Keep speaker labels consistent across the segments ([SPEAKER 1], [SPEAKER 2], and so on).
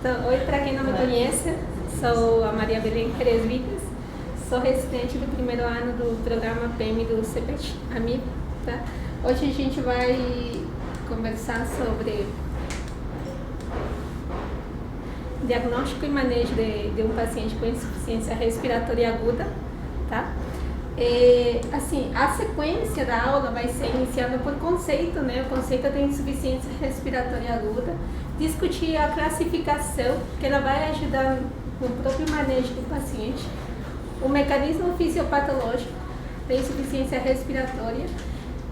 [SPEAKER 1] Então, oi, para quem não me conhece, sou a Maria Belém Perez Vitas, sou residente do primeiro ano do programa PEM do CPET, AMIP, tá? Hoje a gente vai conversar sobre diagnóstico e manejo de um paciente com insuficiência respiratória aguda, tá? Assim, a sequência da aula vai ser iniciada por conceito, né? O conceito de insuficiência respiratória aguda, discutir a classificação, que ela vai ajudar no próprio manejo do paciente, o mecanismo fisiopatológico da insuficiência respiratória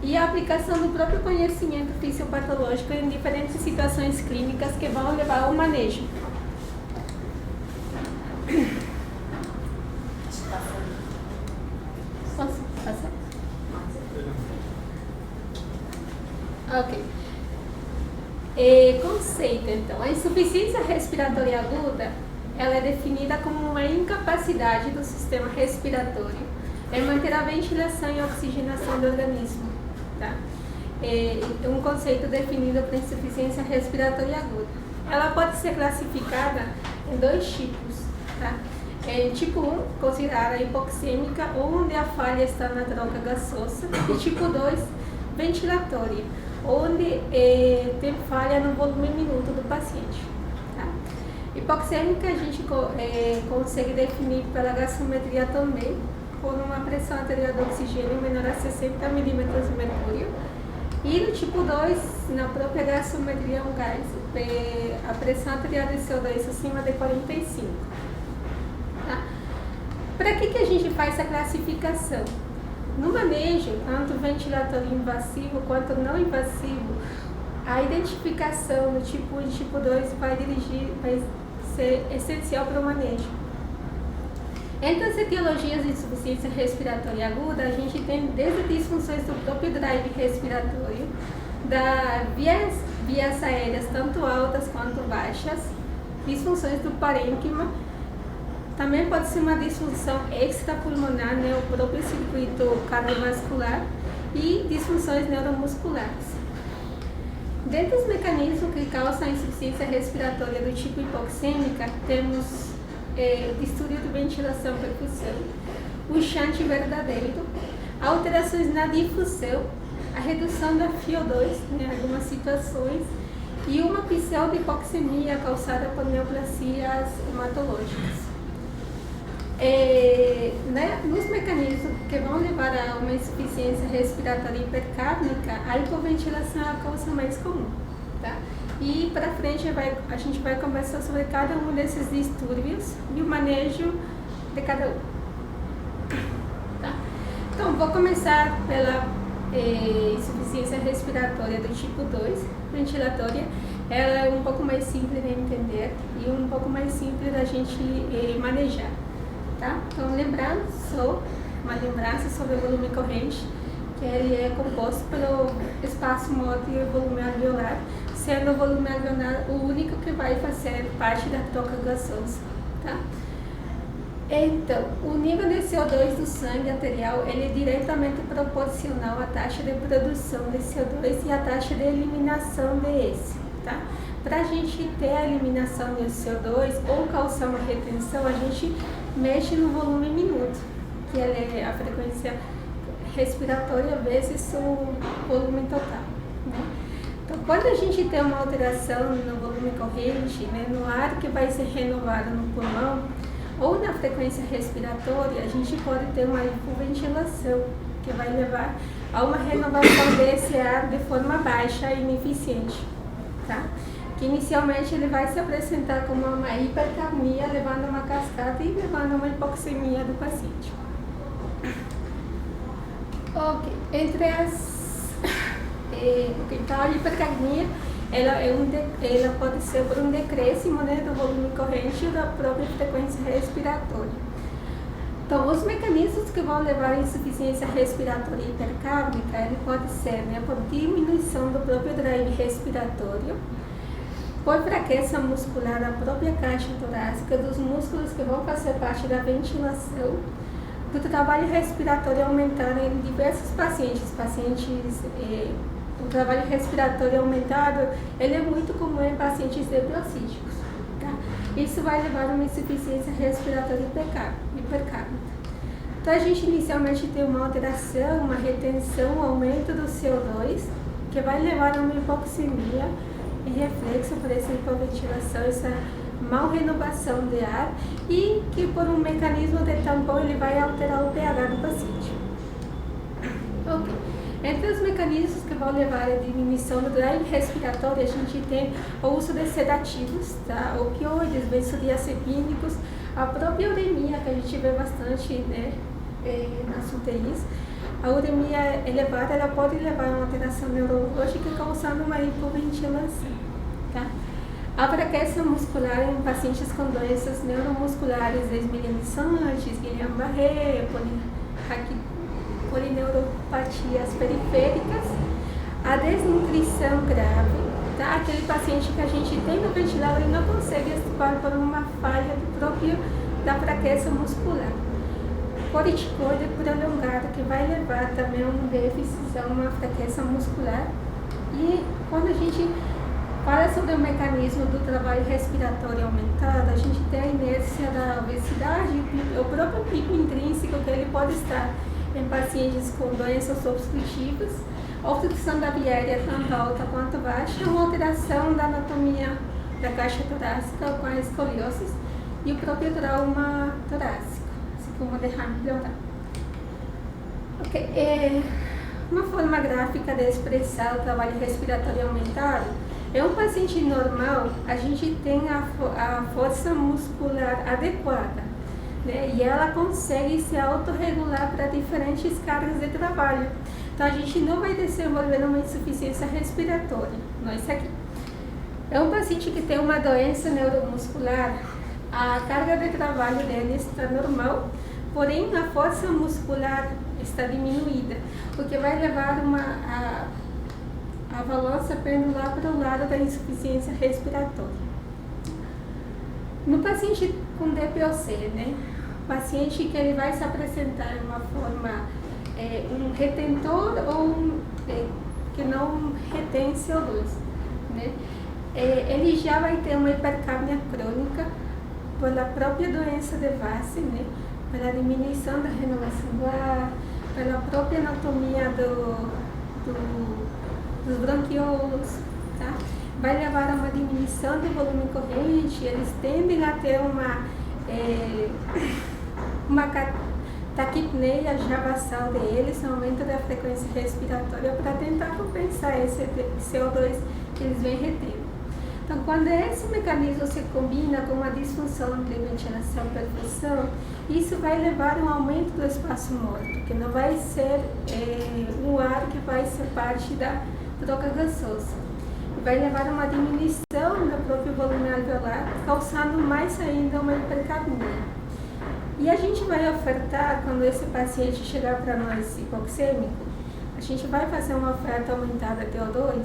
[SPEAKER 1] e a aplicação do próprio conhecimento fisiopatológico em diferentes situações clínicas que vão levar ao manejo. Posso passar? Ok. Conceito, então. A insuficiência respiratória aguda, ela é definida como uma incapacidade do sistema respiratório em manter a ventilação e a oxigenação do organismo. Tá? É um conceito definido para insuficiência respiratória aguda. Ela pode ser classificada em dois tipos. Tá? Tipo 1, considerada hipoxêmica, onde a falha está na troca gasosa, e tipo 2, ventilatória, onde tem falha no volume minuto do paciente. Tá? Hipoxêmica a gente consegue definir pela gasometria também, por uma pressão arterial de oxigênio menor a 60 milímetros de mercúrio. E no tipo 2, na própria gasometria um gás, a pressão arterial de CO2 acima de 45. Tá? Para que a gente faz essa classificação? No manejo, tanto ventilatório invasivo quanto não invasivo, a identificação do tipo 1 e tipo 2 vai ser essencial para o manejo. Entre as etiologias de insuficiência respiratória aguda, a gente tem desde disfunções do próprio drive respiratório, da vias aéreas, tanto altas quanto baixas, disfunções do parênquima. Também pode ser uma disfunção extrapulmonar, né, o próprio circuito cardiovascular, e disfunções neuromusculares. Dentre os mecanismos que causam a insuficiência respiratória do tipo hipoxêmica, temos distúrbio de ventilação e perfusão, o shunt verdadeiro, alterações na difusão, a redução da FiO2 em algumas situações, e uma pseudo-hipoxemia causada por neoplasias hematológicas. Nos mecanismos que vão levar a uma insuficiência respiratória hipercárnica, a hipoventilação é a causa mais comum. Tá? E para frente a gente vai conversar sobre cada um desses distúrbios e o manejo de cada um. Tá? Então, vou começar pela insuficiência respiratória do tipo 2, ventilatória. Ela é um pouco mais simples de entender e um pouco mais simples da gente manejar. Tá? Então, lembrando, uma lembrança sobre o volume corrente, que ele é composto pelo espaço moto e o volume alveolar, sendo o volume alveolar o único que vai fazer parte da troca gasosa. Tá? Então, o nível de CO2 do sangue arterial ele é diretamente proporcional à taxa de produção de CO2 e à taxa de eliminação desse. Tá? Para a gente ter a eliminação de CO2 ou causar uma retenção, a gente mexe no volume minuto, que é a frequência respiratória vezes o volume total. Né? Então, quando a gente tem uma alteração no volume corrente, né, no ar que vai ser renovado no pulmão, ou na frequência respiratória, a gente pode ter uma hipoventilação, que vai levar a uma renovação desse ar de forma baixa e ineficiente. Tá? Que inicialmente ele vai se apresentar como uma hipercapnia, levando a uma cascata e levando a uma hipoxemia do paciente. Ok, entre então a hipercapnia, ela pode ser por um decréscimo, né, do volume corrente e da própria frequência respiratória. Então, os mecanismos que vão levar à insuficiência respiratória hipercárnica, ele pode ser, né, por diminuição do próprio drive respiratório, por fraqueza muscular da própria caixa torácica, dos músculos que vão fazer parte da ventilação, do trabalho respiratório aumentado em diversos pacientes. O trabalho respiratório aumentado, ele é muito comum em pacientes depressivos. Tá? Isso vai levar a uma insuficiência respiratória hipercárnica. Então, a gente inicialmente tem uma alteração, uma retenção, um aumento do CO2, que vai levar a uma hipoxemia e reflexo por essa hipoventilação, essa mal renovação de ar, e que por um mecanismo de tampão ele vai alterar o pH do paciente. Ok. Entre os mecanismos que vão levar à diminuição do drive respiratório, a gente tem o uso de sedativos, tá? Opioides, benzodiazepínicos, a própria uremia, que a gente vê bastante, né, nas UTIs. A uremia elevada ela pode levar a uma alteração neurológica causando uma hipoventilação, tá? A fraqueza muscular em pacientes com doenças neuromusculares desmielinizantes, Guillain-Barré, polineuropatias periféricas, a desnutrição grave, tá? Aquele paciente que a gente tem no ventilador e não consegue extubar por uma falha da fraqueza muscular. Corticoide prolongado, que vai levar também a um déficit, a uma fraqueza muscular. E quando a gente fala sobre o mecanismo do trabalho respiratório aumentado, a gente tem a inércia da obesidade, o próprio pico intrínseco que ele pode estar em pacientes com doenças obstrutivas, obstrução da via aérea tanto alta quanto baixa, uma alteração da anatomia da caixa torácica com a escoliose e o próprio trauma torácico, assim como o derrame pleural. Okay. Uma forma gráfica de expressar o trabalho respiratório aumentado é um paciente normal, a gente tem a força muscular adequada, né? E ela consegue se autorregular para diferentes cargas de trabalho. Então, a gente não vai desenvolver uma insuficiência respiratória, não isso aqui. É um paciente que tem uma doença neuromuscular, a carga de trabalho dele está normal, porém a força muscular está diminuída, o que vai levar a balança pendular para o lado da insuficiência respiratória. No paciente com DPOC, né? O paciente que ele vai se apresentar de uma forma, um retentor ou que não retém CO2, né? Ele já vai ter uma hipercapnia crônica pela própria doença de Vase, né? Pela diminuição da renovação do ar, pela própria anatomia dos bronquiolos, tá? Vai levar a uma diminuição do volume corrente, eles tendem a ter uma taquipneia já basal deles, aumento da frequência respiratória para tentar compensar esse CO2 que eles vêm retendo. Então, quando esse mecanismo se combina com uma disfunção de ventilação e perfusão, isso vai levar a um aumento do espaço morto, que não vai ser um ar que vai ser parte da troca gasosa. Vai levar a uma diminuição do próprio volume alveolar, causando mais ainda uma hipercapnia. E a gente vai ofertar, quando esse paciente chegar para nós hipoxêmico, a gente vai fazer uma oferta aumentada de O2?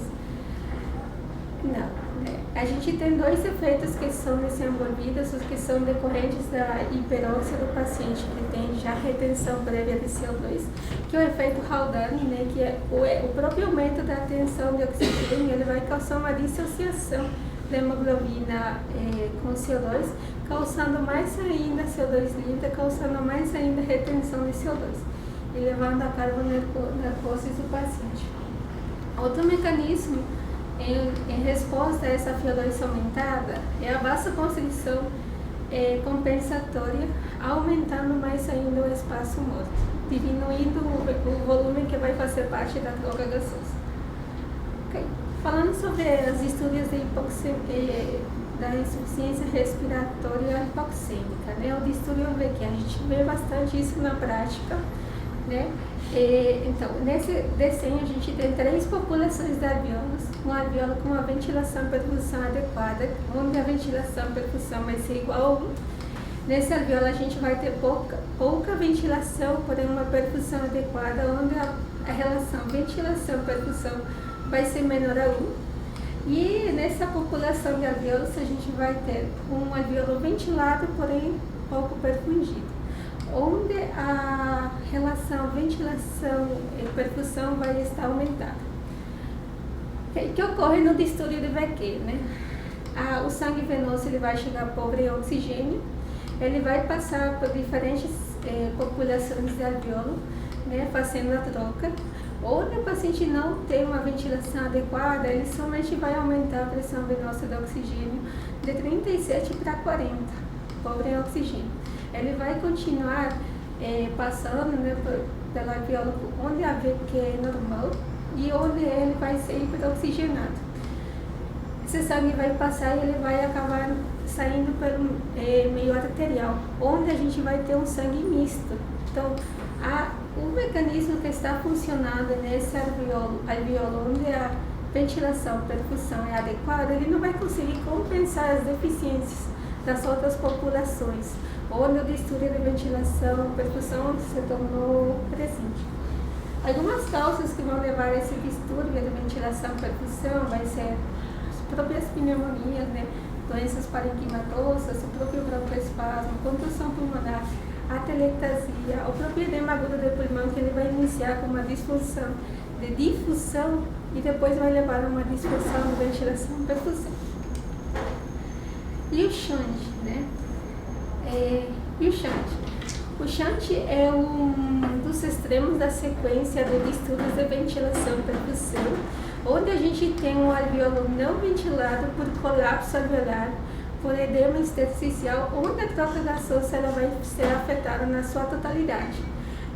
[SPEAKER 1] Não. A gente tem dois efeitos que são desenvolvidos, os que são decorrentes da hiperóxia do paciente que tem já retenção prévia de CO2, que é o efeito Haldane, né, que é o próprio aumento da tensão de oxigênio, ele vai causar uma dissociação da hemoglobina com CO2, causando mais ainda CO2 livre, causando mais ainda retenção de CO2 e levando a carbonarcose do paciente. Outro mecanismo em resposta a essa FiO2 aumentada é a vasoconstrição compensatória, aumentando mais ainda o espaço morto, diminuindo o volume que vai fazer parte da troca gasosa. Okay. Falando sobre os estudos da insuficiência respiratória hipoxêmica, né? O distúrbio VQ, a gente vê bastante isso na prática, né? Então, nesse desenho a gente tem 3 populações de alvéolos, um alvéolo com uma ventilação e perfusão adequada, onde a ventilação e perfusão vai ser igual a 1. Nesse alvéolo a gente vai ter pouca ventilação, porém uma perfusão adequada, onde a relação ventilação e perfusão vai ser menor a 1. E nessa população de alvéolos a gente vai ter um alvéolo ventilado, porém pouco perfundido, onde a relação ventilação e perfusão vai estar aumentada. O que ocorre no distúrbio de VQ, né? O sangue venoso ele vai chegar pobre em oxigênio, ele vai passar por diferentes populações de alvéolo, né, fazendo a troca. Onde o paciente não tem uma ventilação adequada, ele somente vai aumentar a pressão venosa do oxigênio de 37 para 40, pobre em oxigênio. Ele vai continuar passando, né, pelo alvéolo onde a que é normal e onde ele vai ser hiperoxigenado. Esse sangue vai passar e ele vai acabar saindo pelo meio arterial, onde a gente vai ter um sangue misto. Então, o mecanismo que está funcionando nesse alvéolo onde a ventilação, perfusão é adequada, ele não vai conseguir compensar as deficiências das outras populações, onde o distúrbio de ventilação, perfusão se tornou presente. Algumas causas que vão levar a esse distúrbio de ventilação, perfusão, vai ser as próprias pneumonias, né? Doenças parenquimatosas, o próprio broncoespasmo, contusão pulmonar, atelectasia, o próprio edema agudo do pulmão, que ele vai iniciar com uma disfunção de difusão e depois vai levar a uma disfunção de ventilação, perfusão. E o shunt, né? O shunt é um dos extremos da sequência de distúrbios de ventilação e perfusão, onde a gente tem um alvéolo não ventilado por colapso alveolar, por edema intersticial, onde a troca gasosa ela vai ser afetada na sua totalidade.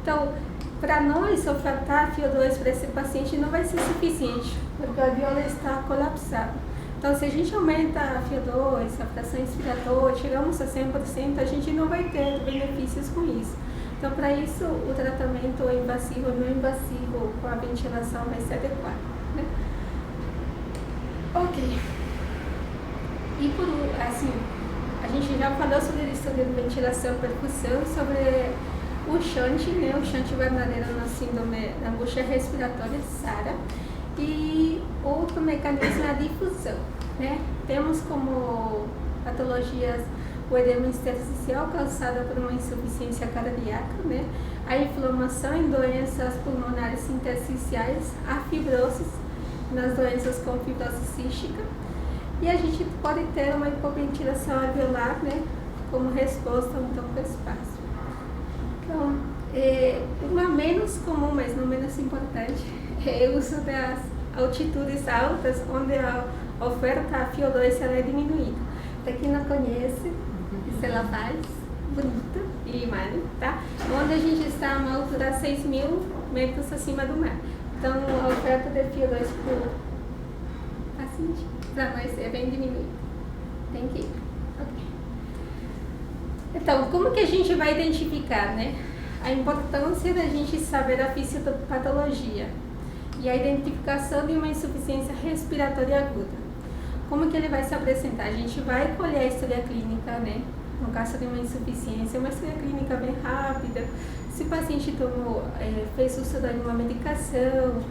[SPEAKER 1] Então, para nós, ofertar FiO2 para esse paciente não vai ser suficiente, porque o alvéolo está colapsado. Então, se a gente aumenta a FiO2, a fração expiratória, chegamos a 100%, a gente não vai ter benefícios com isso. Então, para isso, o tratamento invasivo e não invasivo com a ventilação vai ser adequado, né? Ok. E assim, a gente já falou sobre o estudo de ventilação e perfusão, sobre o shunt, né? O shunt verdadeiro na síndrome da angústia respiratória, SARA. E outro mecanismo é a difusão, né? Temos como patologias o edema intersticial causado por uma insuficiência cardíaca, né? A inflamação em doenças pulmonares intersticiais, a fibrose nas doenças com fibrose cística, e a gente pode ter uma hipoventilação alveolar, né, como resposta a um broncoespasmo. Então, uma menos comum, mas não menos importante, é o uso das altitudes altas, onde a oferta a FiO2 ela é diminuída. Para quem não conhece, ela faz bonita e imagem, tá? Onde a gente está a uma altura de 6.000 metros acima do mar. Então, a oferta de FiO2 por paciente, para nós, é bem diminuída. Tem que ir. Okay. Então, como que a gente vai identificar, né? A importância da gente saber a fisiopatologia e a identificação de uma insuficiência respiratória aguda. Como que ele vai se apresentar? A gente vai colher a história clínica, né? No caso de uma insuficiência, uma história clínica bem rápida, se o paciente fez uso de alguma medicação,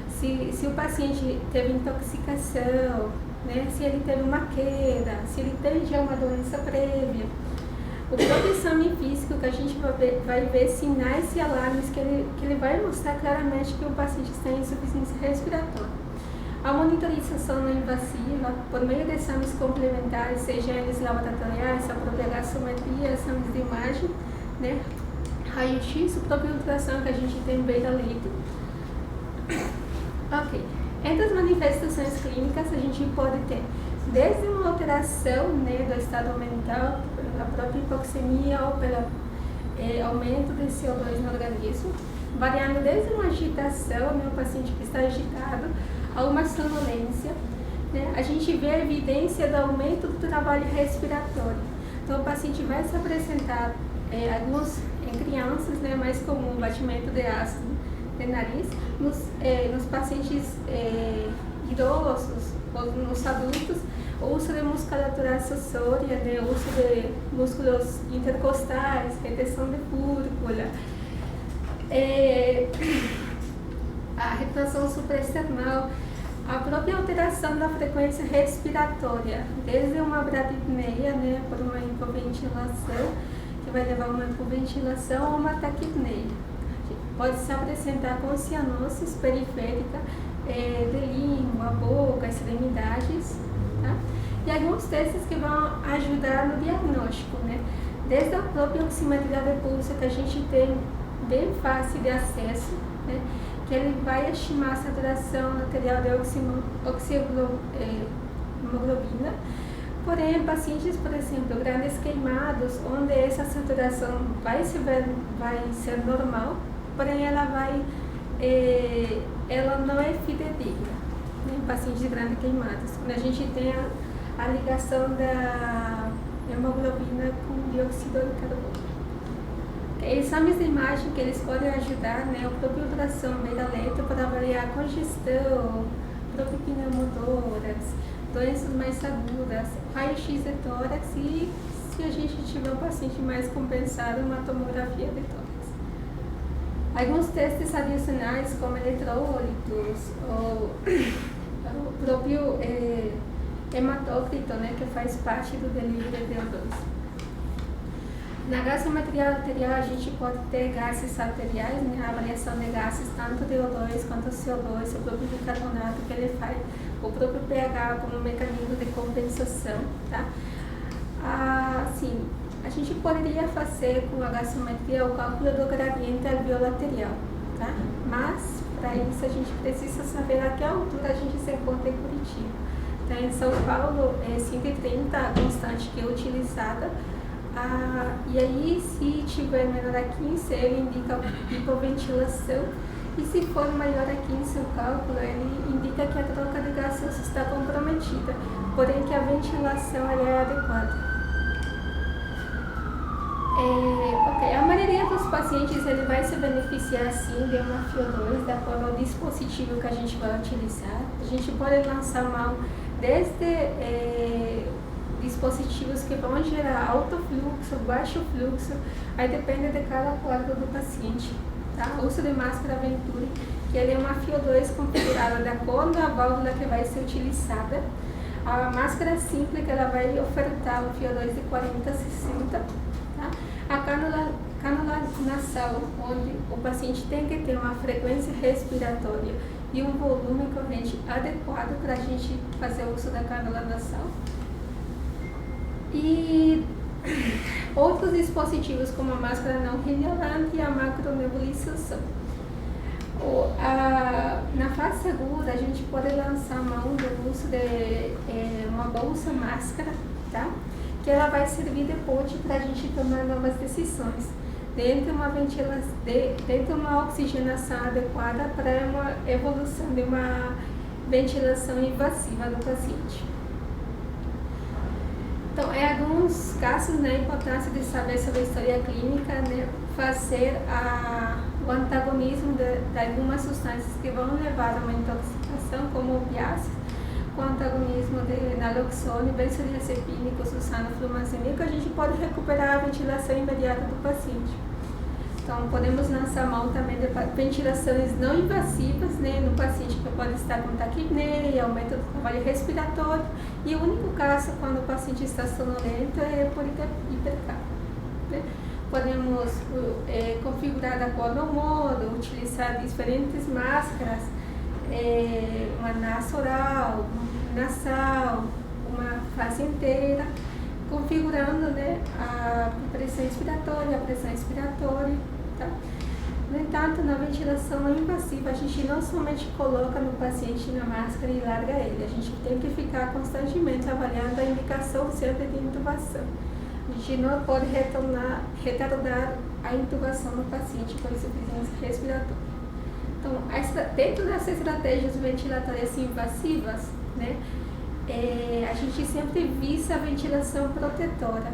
[SPEAKER 1] se o paciente teve intoxicação, né? Se ele teve uma queda, se ele tem já uma doença prévia. O próprio exame físico, que a gente vai ver sinais e alarmes que ele vai mostrar claramente que o paciente está em insuficiência respiratória. A monitorização não invasiva, por meio de exames complementares, seja eles laboratoriais, a própria gastrometria, exames de imagem, né? Raio-X, o próprio ultrassom que a gente tem beira-leito. Ok. Entre as manifestações clínicas, a gente pode ter desde uma alteração, né, do estado mental, pela própria hipoxemia ou pelo aumento de CO2 no organismo, variando desde uma agitação, né, o paciente que está agitado, a uma sonolência, né? A gente vê a evidência do aumento do trabalho respiratório. Então, o paciente vai se apresentar, alguns em crianças, né, mais comum, batimento de ácido de nariz, nos pacientes idosos ou nos adultos, o uso de musculatura acessória, né, o uso de músculos intercostais, retenção de fúrcula, a retração supraesternal, a própria alteração da frequência respiratória, desde uma bradipneia, né, por uma hipoventilação, que vai levar a uma hipoventilação ou uma taquipneia. Pode se apresentar com cianosis periférica de língua, boca, extremidades, tá? e alguns testes que vão ajudar no diagnóstico, né? Desde a própria oximetria de pulso, que a gente tem bem fácil de acesso, né? Que ele vai estimar a saturação arterial de hemoglobina. Porém, pacientes, por exemplo, grandes queimados, onde essa saturação vai ser normal, porém ela não é fidedigna, né, em pacientes grandes queimados. Quando a gente tem a ligação da hemoglobina com dióxido de carbono. Exames de imagem que eles podem ajudar, né, a própria ultrassom beta-leto para avaliar congestão, próprio pneumotórax, doenças mais agudas, raio-x de tórax e, se a gente tiver um paciente mais compensado, uma tomografia de tórax. Alguns testes adicionais, como eletrólitos, ou o próprio hematócrito, né, que faz parte do delírio de O2. Na gasometria arterial, a gente pode ter gases arteriais, né, a avaliação de gases, tanto de O2 quanto CO2, o próprio bicarbonato que ele faz, o próprio pH como mecanismo de compensação, tá? Assim, a gente poderia fazer com a gasometria o cálculo do gradiente alveolo-arterial, tá? Mas, para isso, a gente precisa saber a que altura a gente se encontra em Curitiba. Tá? Em São Paulo, é 130 a constante que é utilizada. E aí, se tiver menor a 15, ele indica hipoventilação, e se for maior a 15 o cálculo, ele indica que a troca de gases está comprometida, porém que a ventilação é adequada. A maioria dos pacientes ele vai se beneficiar sim de uma FiO2, de acordo ao dispositivo que a gente vai utilizar. A gente pode lançar mão desde dispositivos que vão gerar alto fluxo, baixo fluxo, aí depende de cada quadro do paciente. Tá? O uso de máscara Venturi, que ele é uma FiO2 configurada de acordo com a válvula que vai ser utilizada. A máscara simples, que ela vai ofertar um FiO2 de 40 a 60. Tá? A cânula nasal, onde o paciente tem que ter uma frequência respiratória e um volume corrente adequado para a gente fazer o uso da cânula nasal. E outros dispositivos como a máscara não relevante e a macronebulização. Na fase segura, a gente pode lançar mão do uso de uma bolsa máscara, tá? Que ela vai servir de ponte para a gente tomar novas decisões, dentro de uma oxigenação adequada para uma evolução de uma ventilação invasiva do paciente. Então, alguns casos, né, a importância de saber sobre a história clínica, né, fazer o antagonismo de algumas substâncias que vão levar a uma intoxicação, como opiáceos, com antagonismo de naloxone, benzodiazepínicos, usando flumazenico, a gente pode recuperar a ventilação imediata do paciente. Então, podemos lançar mão também de ventilações não invasivas, né, no paciente que pode estar com taquipneia, aumento do trabalho respiratório, e o único caso quando o paciente está sonolento é por hipercapnia. Né? Podemos configurar de acordo ao modo, utilizar diferentes máscaras, uma nasoral, nasal, uma face inteira, configurando, né, a pressão expiratória, tá? No entanto, na ventilação não invasiva, a gente não somente coloca no paciente na máscara e larga ele, a gente tem que ficar constantemente avaliando a indicação sempre de intubação. A gente não pode retardar a intubação no paciente com insuficiência respiratória. Então, dentro das estratégias ventilatórias invasivas, né, a gente sempre visa a ventilação protetora.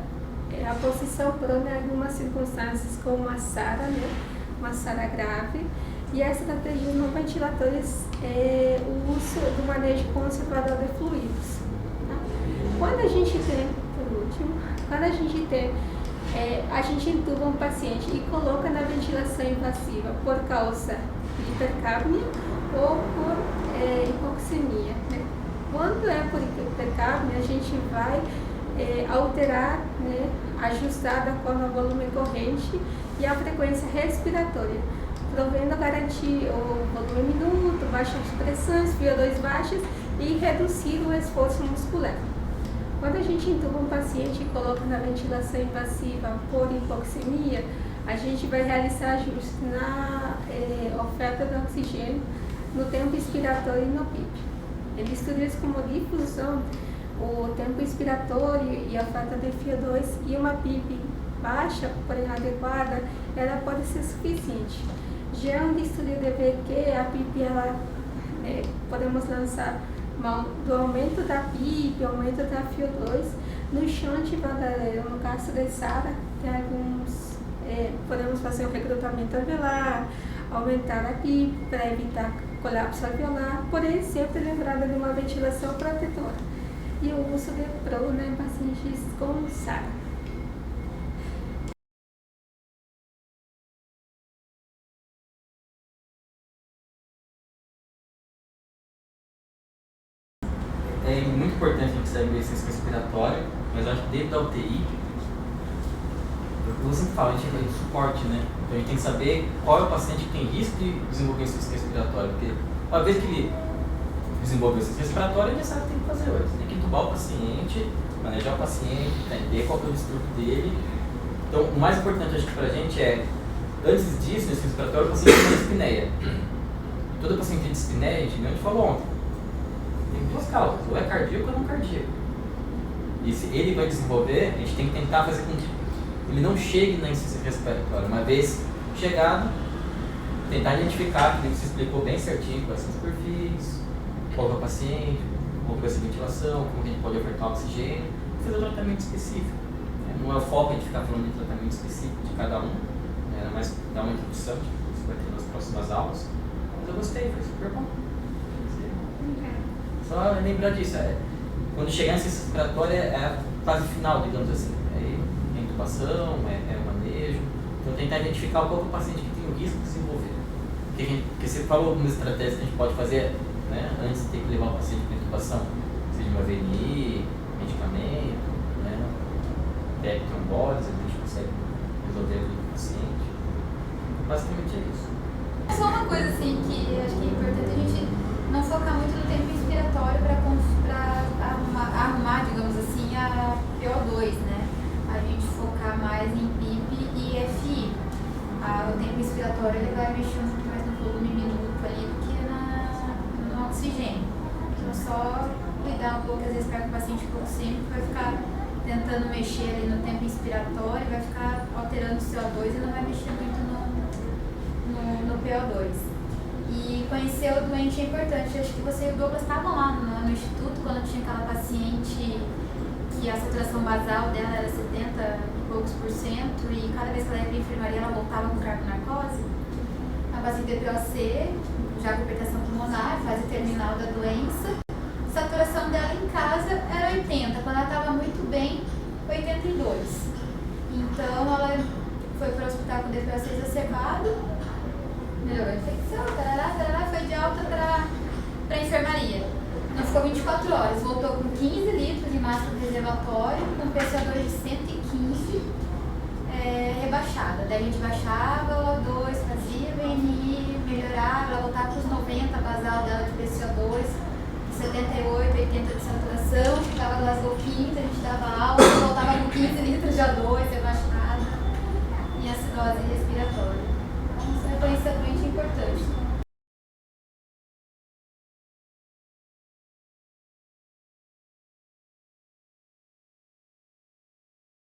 [SPEAKER 1] A posição prona em algumas circunstâncias, como a SARA, né, uma SARA grave, e as estratégias não ventilatórias é o uso do manejo conservador de fluidos. Tá? Quando a gente tem, por último, a gente intuba um paciente e coloca na ventilação invasiva por causa de hipercapnia ou por hipoxemia. Né? Quando é por hipercapnia, a gente vai alterar, né, ajustar de acordo ao volume corrente e a frequência respiratória, provendo garantir o volume minuto, baixas pressões, FiO2 baixas e reduzir o esforço muscular. Quando a gente intuba um paciente e coloca na ventilação invasiva por hipoxemia, a gente vai realizar ajustes na oferta de oxigênio no tempo expiratório e no PIP. Ele estuda isso como difusão, o tempo expiratório e a oferta de FiO2 e uma PIP baixa, porém adequada, ela pode ser suficiente. Já onde estudo de ver que a PIP, podemos lançar mão do aumento da PIP, aumento da FiO2, no shunt paralelo, no caso de SARA, tem alguns, podemos fazer o recrutamento alveolar, aumentar a PIP para evitar colapso alveolar, porém sempre lembrada de uma ventilação protetora e o uso de PRO em pacientes com SARA.
[SPEAKER 2] É muito importante a gente saber ciência respiratória, mas eu acho que dentro da UTI, eu sempre falo, a gente tem suporte, né? Então a gente tem que saber qual é o paciente que tem risco de desenvolver insuficiência respiratória, porque uma vez que ele desenvolveu insuficiência respiratória, ele já sabe o que tem que fazer hoje. Tem que entubar o paciente, manejar o paciente, entender qual é o distúrbio dele. Então o mais importante, acho que pra gente é, antes disso, insuficiência respiratória, o paciente tem dispneia. Todo paciente tem dispneia, a gente falou ontem, tem duas causas, ou é cardíaco ou não cardíaco. E se ele vai desenvolver, a gente tem que tentar fazer com que ele não chegue na insuficiência respiratória. Uma vez chegado, tentar identificar, que você explicou bem certinho quais são os perfis, qual é o paciente, qual vai ser a ventilação, como a gente pode ofertar oxigênio, e fazer um tratamento específico. Não é o foco a gente ficar falando de tratamento específico de cada um, era mais dar uma introdução, que você vai ter nas próximas aulas. Mas eu gostei, foi super bom. Só lembrar disso, quando chegar em insuficiência respiratória é a fase final, digamos assim. É intubação, é o manejo. Então tentar identificar qual é o paciente que tem o risco de desenvolver. Porque você falou algumas estratégias que a gente pode fazer, né, antes de ter que levar o paciente para intubação, seja uma VNI, medicamento, né, técnica trombólise, a gente consegue resolver o paciente. Basicamente é isso.
[SPEAKER 3] É só uma coisa assim que acho que é importante a gente não focar muito no tempo inspiratório para arrumar, digamos assim, a PO2, né? A gente focar mais em PIP e FI. O tempo inspiratório ele vai mexer um pouco mais no volume minuto ali do que no oxigênio. Então só cuidar um pouco, às vezes pega o paciente hipoxêmico, vai ficar tentando mexer ali no tempo inspiratório, vai ficar alterando o CO2 e não vai mexer muito no PO2. E conhecer o doente é importante. Acho que você e o Douglas estavam lá no instituto quando tinha aquela paciente que a saturação basal dela era 70 e poucos por cento e cada vez que ela ia para a enfermaria ela voltava com carbo-narcose. A paciente de DPOC, já com hipertensão pulmonar, fase terminal da doença. A saturação dela em casa era 80, quando ela estava muito bem, 82. Então ela foi para o hospital com DPOC exacerbado, melhorou a infecção, foi de alta para a enfermaria. Não ficou 24 horas, voltou com 15 litros de massa de reservatório, com PCO2 de 115, rebaixada. Daí a gente baixava o O2, fazia VNI, melhorava, ela voltava para os 90, basal dela de PCO2, 78, 80 de saturação, ficava Glasgow 15, a gente dava aula, voltava com 15 litros de O2.